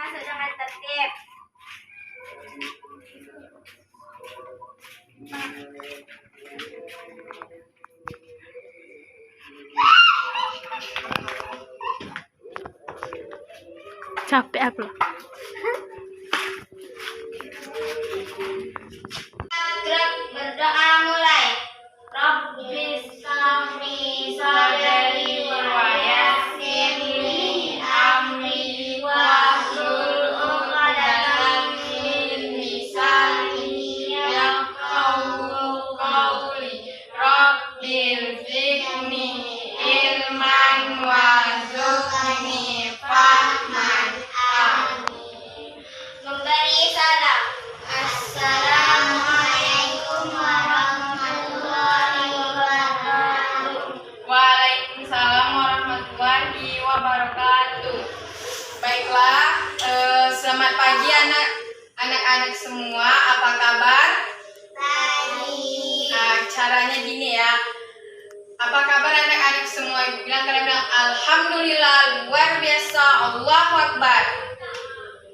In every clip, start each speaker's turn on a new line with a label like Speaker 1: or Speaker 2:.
Speaker 1: Masuk dengan tertib.
Speaker 2: Capek aku.
Speaker 1: Gerak berdoa mulai. Rabbis shrahli sadri wa yassir li amri wahlul 'uqdatam min lisani yafqahu qawli. Rabbil zidni ilman warzuqni fahman. Amin. Memberi salam. Assalamualaikum warahmatullahi wabarakatuh.
Speaker 3: Waalaikumsalam warahmatullahi wabarakatuh. Baiklah, selamat pagi anak-anak semua. Apa kabar?
Speaker 1: Baik.
Speaker 3: Nah, caranya gini ya. Apa kabar anak-anak semua? Ibu bilang, kalian bilang alhamdulillah, luar biasa, Allahu Akbar.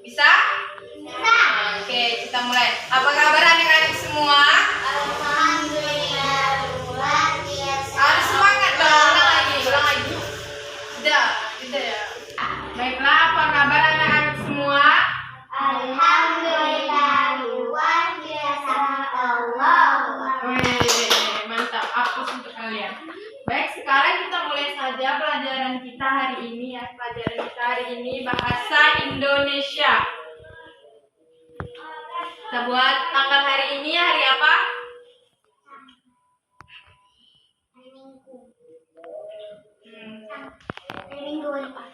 Speaker 3: Bisa?
Speaker 1: Bisa.
Speaker 3: Oke, kita mulai. Apa kabar anak-anak semua?
Speaker 1: Alhamdulillah luar biasa.
Speaker 3: Harus semangat dong. Ulang lagi. Sudah ya. Baiklah, apa kabar anak-anak semua?
Speaker 1: Alhamdulillah luar biasa. Allahu Akbar.
Speaker 3: Wih, mantap. Apus untuk kalian. Baik, sekarang kita mulai saja pelajaran kita hari ini ya. Pelajaran kita hari ini bahasa Indonesia. Kita buat tanggal hari ini hari apa?
Speaker 1: Hari Minggu. Hari Minggu Pak.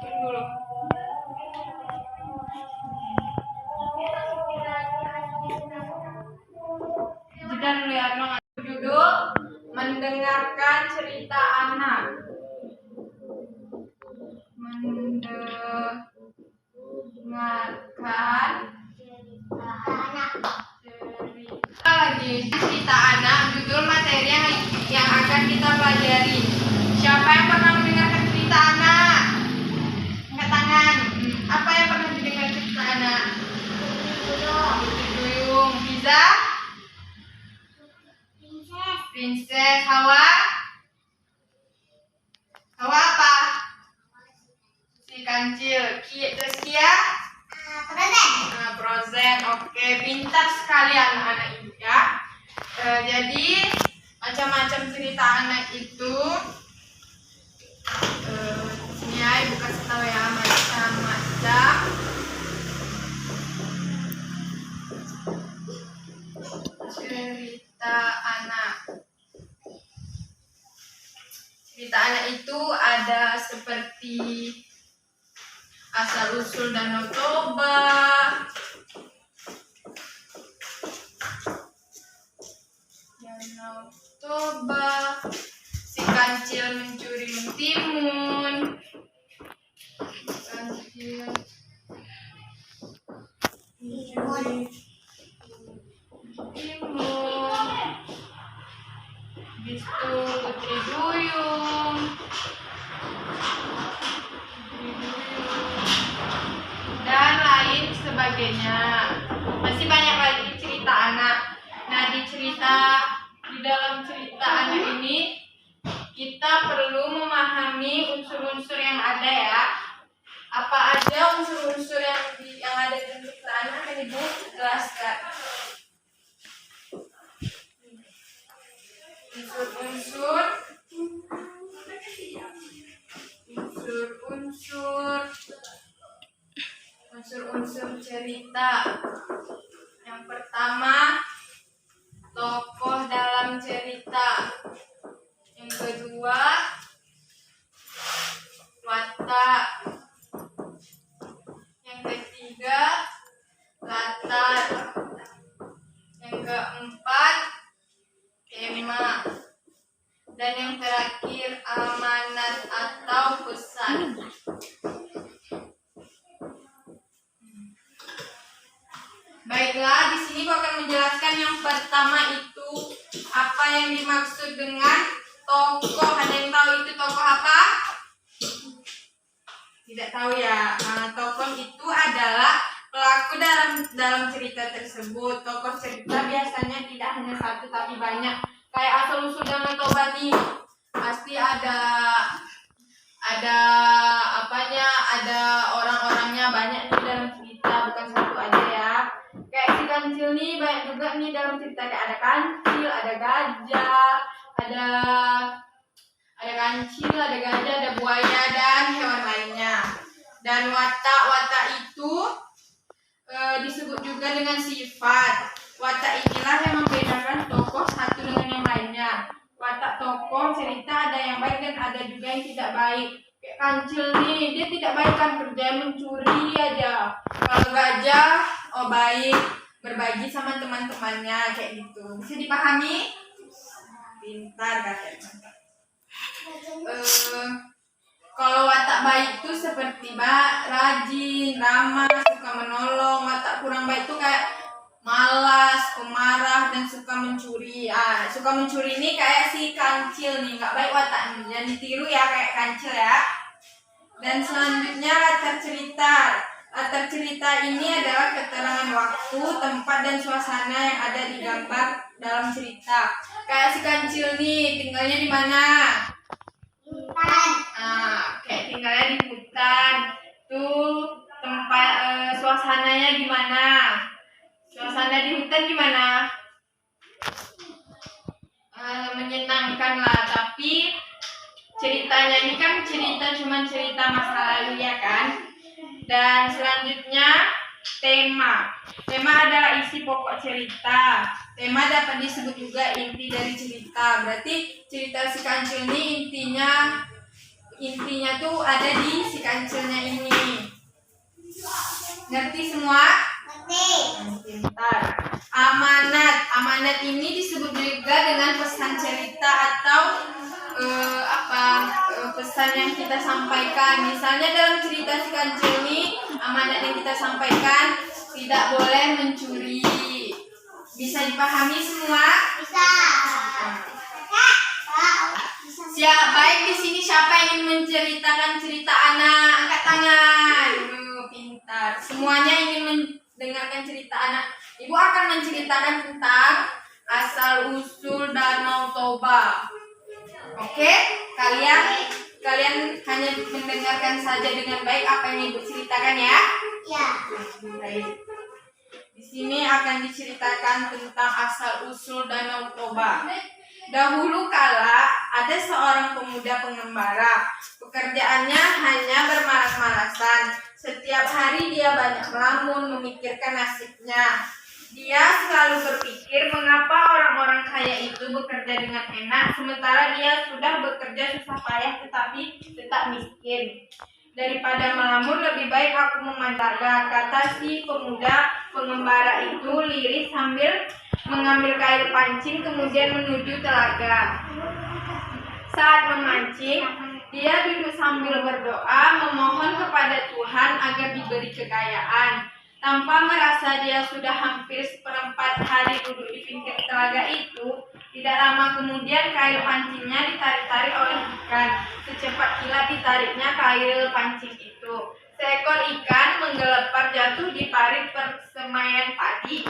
Speaker 3: Dulu. Jeda dulu ya, Bang. Duduk mendengarkan cerita anak. Mendengarkan cerita lagi. Cerita anak, judul materi yang akan kita pelajari. Siapa yang pernah mendengarkan cerita anak? Angkat tangan. Apa yang pernah didengar cerita anak? Putri Duyung. Bisa? Princess. Hawa? Hawa apa? Si kancil. Terus Kia? Frozen. Oke, pintar sekali anak-anak ibu ya. Jadi macam-macam cerita anak itu. Sini ya, ibu kasih tahu ya, macam-macam cerita anak. Cerita anak itu ada seperti asal usul Danau Toba, si kancil mencuri mentimun, kancil mencuri mentimun, bistu Putri Duyung, dan lain sebagainya. Masih banyak lagi cerita anak. Nah, di dalam cerita anak ini kita perlu memahami unsur-unsur yang ada ya. Apa aja unsur-unsur yang ada dalam cerita anak akan Ibu jelaskan. Unsur-unsur cerita. Yang pertama, tokoh dalam cerita. Yang kedua, watak. Yang ketiga, latar. Yang keempat, tema. Dan yang terakhir, amanat atau pesan. Baiklah, di sini gua akan menjelaskan yang pertama itu apa yang dimaksud dengan tokoh. Ada yang tahu itu tokoh apa? Tidak tahu ya. Tokoh itu adalah pelaku dalam cerita tersebut. Tokoh cerita biasanya tidak hanya satu tapi banyak. Kayak asal usul Danau Toba nih, pasti ada apanya, ada orang-orangnya banyak nih dalam cerita, bukan satu aja ya. Kayak si kancil nih banyak juga nih dalam cerita, kayak ada kancil, ada gajah, ada kancil, ada gajah, ada buaya dan hewan lainnya. Dan watak itu disebut juga dengan sifat. Watak inilah yang membedakan tokoh satu dengan yang lainnya. Watak tokoh cerita ada yang baik dan ada juga yang tidak baik. Kayak kancil nih, dia tidak baik kan, kerja mencuri aja. Kalau gajah, baik, berbagi sama teman-temannya kayak gitu. Bisa dipahami? Pintar kalian. Kalau watak baik itu seperti rajin, ramah, suka menolong. Watak kurang baik itu kayak malas, pemarah, dan suka mencuri. Suka mencuri ini kayak si kancil nih, nggak baik wataknya, jangan ditiru ya kayak kancil ya. Dan selanjutnya latar cerita. Latar cerita ini adalah keterangan waktu, tempat, dan suasana yang ada di gambar dalam cerita. Kayak si kancil nih, tinggalnya di mana?
Speaker 1: Hutan.
Speaker 3: Kayak tinggalnya di hutan. Tuh tempat suasananya gimana? Suasana di hutan gimana? Menyenangkan lah, tapi ceritanya ini kan cuma cerita masa lalu ya kan. Dan selanjutnya tema. Tema adalah isi pokok cerita. Tema dapat disebut juga inti dari cerita. Berarti cerita si kancil ini intinya tuh ada di si kancilnya ini. Ngerti semua? Pintar. Amanat ini disebut juga dengan pesan cerita atau pesan yang kita sampaikan. Misalnya dalam cerita si kancil ini, amanat yang kita sampaikan tidak boleh mencuri. Bisa dipahami semua?
Speaker 1: Bisa.
Speaker 3: Baik, di sini siapa yang ingin menceritakan cerita anak? Angkat tangan. Pintar. Semuanya ingin mendengarkan cerita anak. Ibu akan menceritakan tentang asal usul Danau Toba. Oke? Kalian hanya mendengarkan saja dengan baik apa yang Ibu ceritakan ya?
Speaker 1: Ya.
Speaker 3: Baik. Di sini akan diceritakan tentang asal usul Danau Toba. Dahulu kala ada seorang pemuda pengembara. Pekerjaannya hanya bermalas-malasan. Setiap hari dia banyak melamun, memikirkan nasibnya. Dia selalu berpikir mengapa orang-orang kaya itu bekerja dengan enak, sementara dia sudah bekerja susah payah tetapi tetap miskin. Daripada melamun, lebih baik aku memandangkan, kata si pemuda pengembara itu lirih sambil mengambil kail pancing kemudian menuju telaga. Saat memancing, dia duduk sambil berdoa memohon kepada Tuhan agar diberi kekayaan. Tanpa merasa dia sudah hampir seperempat hari duduk di pinggir telaga itu, tidak lama kemudian kail pancingnya ditarik-tarik oleh ikan. Secepat kilat ditariknya kail pancing itu. Seekor ikan menggelepar jatuh di parit persemaian padi.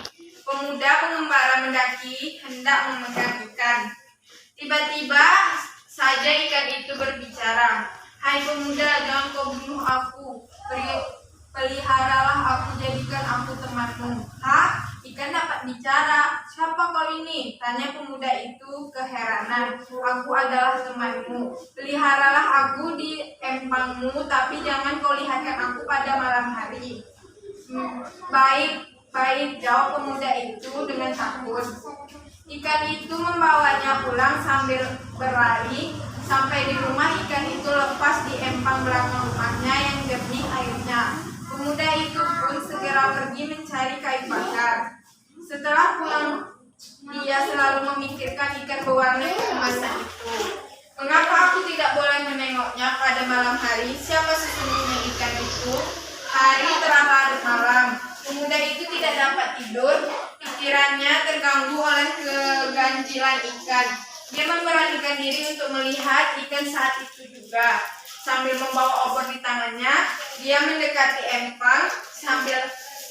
Speaker 3: Pemuda pengembara mendaki hendak memegang ikan. Tiba-tiba saja ikan itu berbicara. Hai pemuda, jangan kau bunuh aku. Peliharalah aku, jadikan aku temanmu. Hah? Ikan dapat bicara. Siapa kau ini? Tanya pemuda itu keheranan. Aku adalah temanmu. Peliharalah aku di empangmu, tapi jangan kau lihatkan aku pada malam hari. Baik, jawab pemuda itu dengan takut. Ikan itu membawanya pulang sambil berlari. Sampai di rumah, ikan itu lepas di empang belakang rumahnya yang jernih airnya. Pemuda itu pun segera pergi mencari kayu bakar. Setelah pulang, dia selalu memikirkan ikan berwarna keemasan itu. Mengapa aku tidak boleh menengoknya pada malam hari? Siapa sesungguhnya ikan itu? Hari telah larut malam. Pemuda itu tidak dapat tidur, pikirannya terganggu oleh keganjilan ikan. Dia memberanikan diri untuk melihat ikan saat itu juga. Sambil membawa obor di tangannya, dia mendekati empang.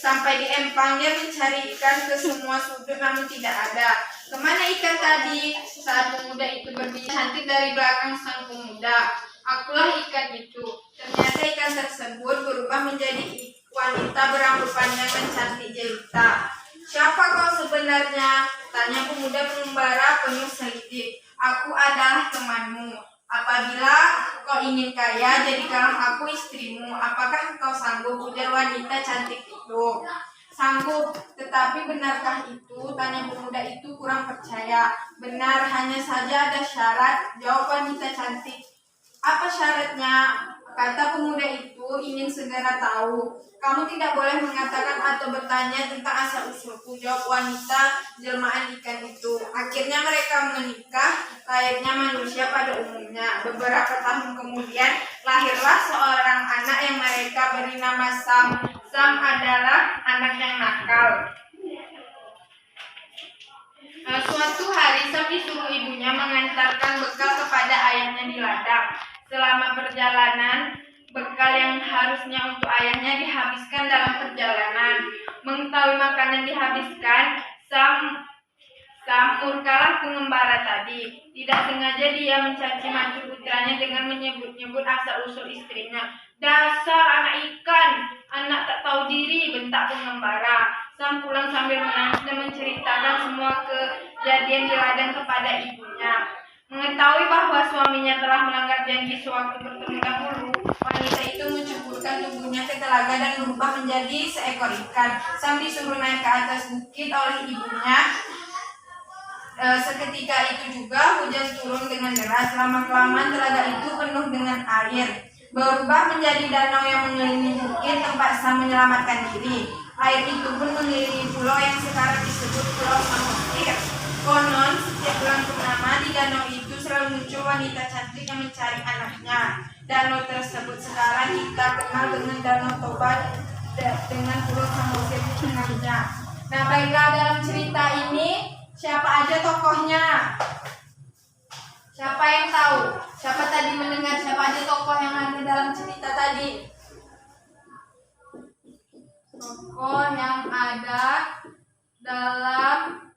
Speaker 3: Sampai di empang, dia mencari ikan ke semua sudut namun tidak ada. Kemana ikan tadi? Saat pemuda itu berdiri cantik dari belakang sang pemuda. Akulah ikan itu. Ternyata ikan tersebut berubah menjadi wanita berambut panjang dan cantik jelita. Siapa kau sebenarnya? Tanya pemuda pengembara penuh selidik. Aku adalah temanmu. Apabila kau ingin kaya, jadikanlah aku istrimu. Apakah kau sanggup? Ujar wanita cantik itu. Sanggup, tetapi benarkah itu? Tanya pemuda itu kurang percaya. Benar, hanya saja ada syarat, jawab wanita cantik. Apa syaratnya? Kata pemuda itu ingin segera tahu. Kamu tidak boleh mengatakan atau bertanya tentang asal-usulku, jawab wanita jelmaan ikan itu. Akhirnya mereka menikah layaknya manusia pada umumnya. Beberapa tahun kemudian lahirlah seorang anak yang mereka beri nama Sam. Sam adalah anak yang nakal. Suatu hari Sam disuruh ibunya mengantarkan bekal kepada ayahnya di ladang. Selama perjalanan, bekal yang harusnya untuk ayahnya dihabiskan dalam perjalanan. Mengetahui makanan dihabiskan, Sam murkalah pengembara tadi. Tidak sengaja dia mencaci maki putranya dengan menyebut-nyebut asal-usul istrinya. Dasar anak ikan, anak tak tahu diri, bentak pengembara. Sam pulang sambil menangis dan menceritakan semua kejadian di ladang kepada ibunya. Mengetahui bahwa suaminya telah melanggar janji sewaktu bertemu dahulu, wanita itu mencuburkan tubuhnya ke telaga dan berubah menjadi seekor ikan. Sam disuruh naik ke atas bukit oleh ibunya. Seketika itu juga hujan turun dengan deras. Lama-kelamaan telaga itu penuh dengan air, berubah menjadi danau yang mengelilingi bukit tempat Sam menyelamatkan diri. Air itu pun mengelilingi pulau yang sekarang disebut Pulau Samosir. Konon setiap bulan purnama di danau itu selalu muncul wanita cantik yang mencari anaknya. Danau tersebut sekarang kita kenal dengan Danau Toba dengan Pulau Samosir di tengahnya. Nah, baiklah, dalam cerita ini siapa aja tokohnya? Siapa yang tahu? Siapa tadi mendengar siapa aja tokoh yang ada dalam cerita tadi? Tokoh yang ada dalam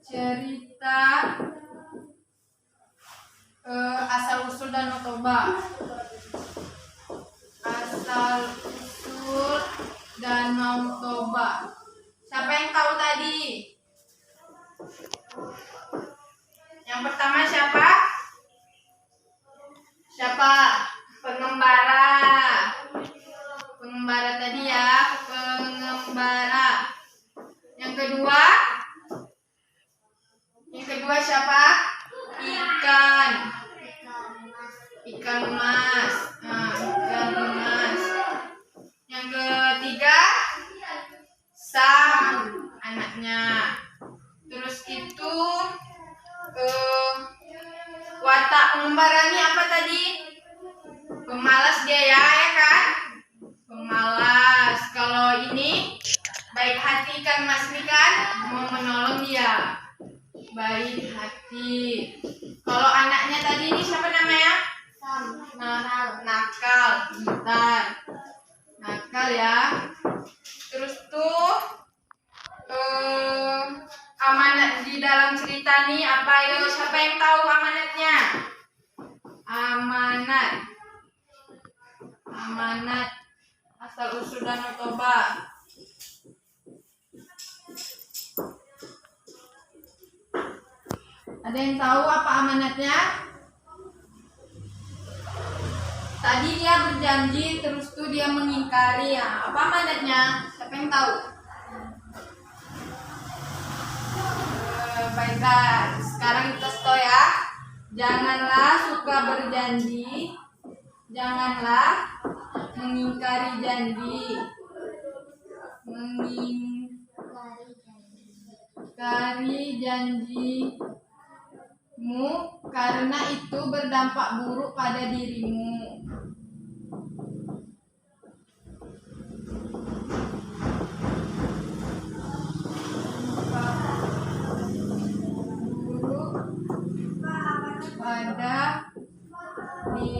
Speaker 3: cerita asal-usul Danau Toba. Asal-usul Danau Toba. Siapa yang tahu tadi? Yang pertama siapa? Siapa? Pengembara. Pengembara tadi ya, pengembara. Yang kedua? Yang kedua siapa? Ikan. Ikan emas. Nah, ikan emas. Yang ketiga? Sam, anaknya. Terus itu watak pengembara ini apa tadi? Pemalas dia ya kan? Pemalas. Kalau ini baik hati ikan emas ini kan mau menolong dia. Baik hati. Kalau anaknya tadi ini siapa namanya? Nakal, pintar. Nakal ya. Terus tuh amanat di dalam cerita nih apa ya? Siapa yang tahu amanatnya? Amanat asal usul Danau Toba. Ada yang tahu apa amanatnya? Tadi dia berjanji, terus tuh dia mengingkari ya. Apa amanatnya? Siapa yang tahu? Baiklah, sekarang kita stop ya. Janganlah suka berjanji, janganlah mengingkari janji. Mengingkari janjimu karena itu berdampak buruk pada dirimu.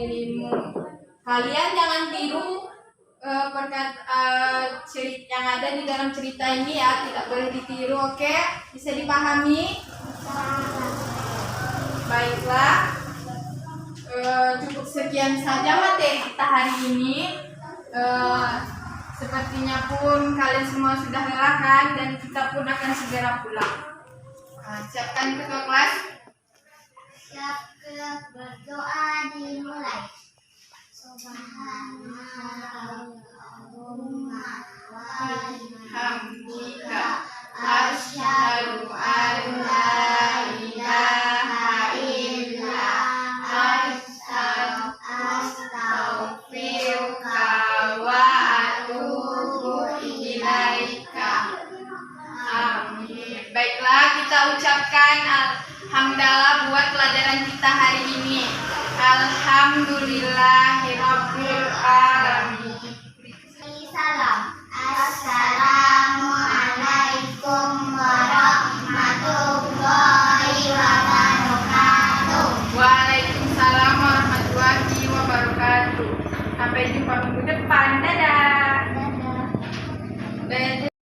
Speaker 3: dirimu. Kalian jangan tiru cerita yang ada di dalam cerita ini ya, tidak boleh ditiru, oke? Bisa dipahami? Baiklah, cukup sekian saja materi kita hari ini. Sepertinya pun kalian semua sudah lelah kan, dan kita pun akan segera pulang. Siapkan ketua kelas.
Speaker 1: Siap, berdoa dimulai. Subhanallahumma wa bihamdika asyhadu an la ilaha illa anta astaghfiruka wa atubu ilaika.
Speaker 3: Amin. Baiklah, kita ucapkan alhamdulillah buat pelajaran kita hari ini. Alhamdulillahirabbil alamin.
Speaker 1: Salam. Assalamualaikum warahmatullahi wabarakatuh.
Speaker 3: Waalaikumsalam warahmatullahi wabarakatuh. Sampai jumpa minggu depan. Dadah.
Speaker 1: Dadah.
Speaker 3: Dadah.